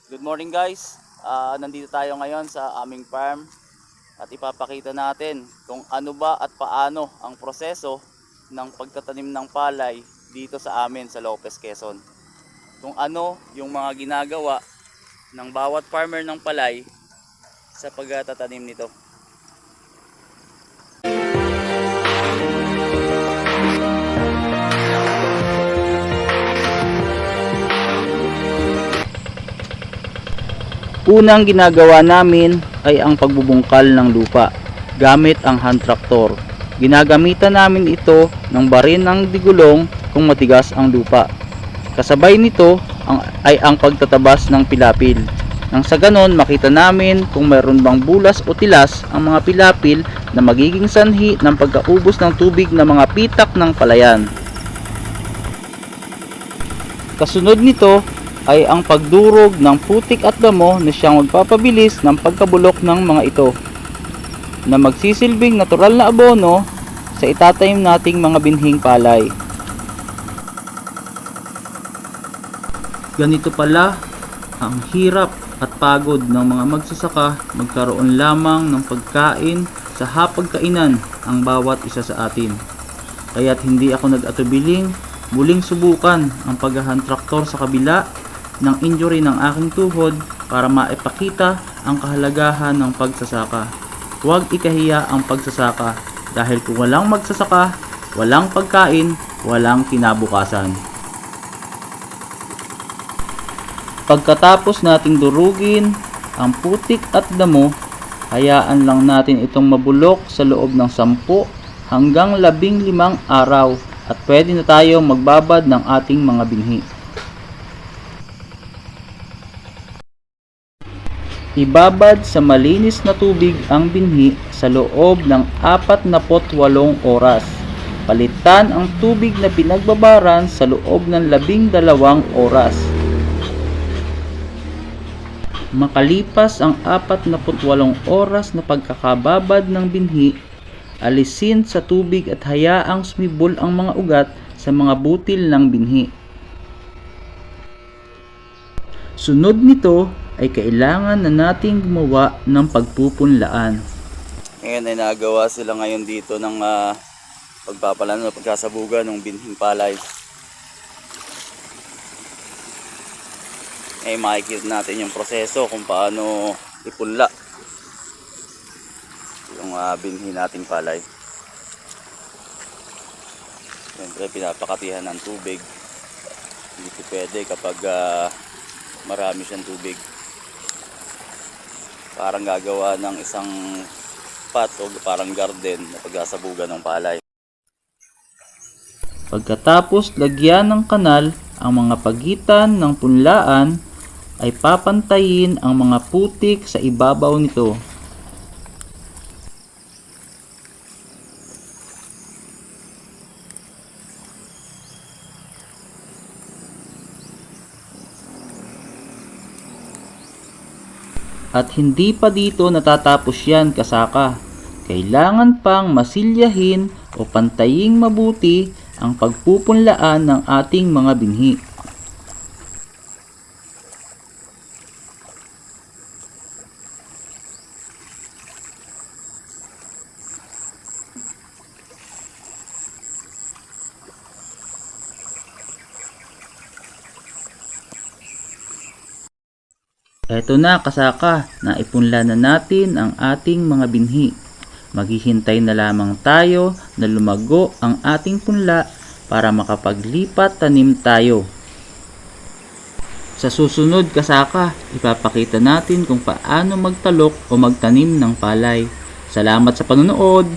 Good morning guys. Nandito tayo ngayon sa aming farm at ipapakita natin kung ano ba at paano ang proseso ng pagtatanim ng palay dito sa amin sa Lopez, Quezon. Kung ano yung mga ginagawa ng bawat farmer ng palay sa pagtatanim nito. Unang ginagawa namin ay ang pagbubungkal ng lupa gamit ang hand tractor. Ginagamitan namin ito ng barin ng digulong kung matigas ang lupa. Kasabay nito ay ang pagtatabas ng pilapil. Nang sa ganon makita namin kung mayroon bang bulas o tilas ang mga pilapil na magiging sanhi ng pagkaubos ng tubig ng mga pitak ng palayan. Kasunod nito ay ang pagdurog ng putik at damo na siyang magpapabilis ng pagkabulok ng mga ito na magsisilbing natural na abono sa itatanim nating mga binhing palay. Ganito pala ang hirap at pagod ng mga magsasaka, magkaroon lamang ng pagkain sa hapagkainan ang bawat isa sa atin. Kaya't hindi ako nag-atubiling muling subukan ang paghahan traktor sa kabila ng injury ng aking tuhod para maipakita ang kahalagahan ng pagsasaka. Huwag ikahiya ang pagsasaka dahil kung walang magsasaka, walang pagkain, walang kinabukasan. Pagkatapos nating durugin ang putik at damo, hayaan lang natin itong mabulok sa loob ng 10 hanggang 15 araw at pwede na tayo magbabad ng ating mga binhi. Ibabad sa malinis na tubig ang binhi sa loob ng 48 oras. Palitan ang tubig na pinagbabaran sa loob ng 12 oras. Makalipas ang 48 oras na pagkakababad ng binhi, alisin sa tubig at hayaang sumibol ang mga ugat sa mga butil ng binhi. Sunod nito ay kailangan na nating gumawa ng pagpupunlaan. Ngayon ay nagawa sila ngayon dito ng pagpapalano, pagkasabugan ng binhing palay. Ay makikita natin yung proseso kung paano ipunla yung binhi nating palay. Siyempre pinapakatihan ng tubig. Hindi pwede kapag marami siyang tubig. Parang gagawa ng isang pot o parang garden na pagsasabugan ng palay. Pagkatapos lagyan ng kanal ang mga pagitan ng punlaan, ay papantayin ang mga putik sa ibabaw nito. At hindi pa dito natatapos yan, kasaka. Kailangan pang masilyahin o pantaying mabuti ang pagpupunlaan ng ating mga binhi. Eto na, kasaka, naipunla na natin ang ating mga binhi. Maghihintay na lamang tayo na lumago ang ating punla para makapaglipat tanim tayo. Sa susunod, kasaka, ipapakita natin kung paano magtalok o magtanim ng palay. Salamat sa panonood!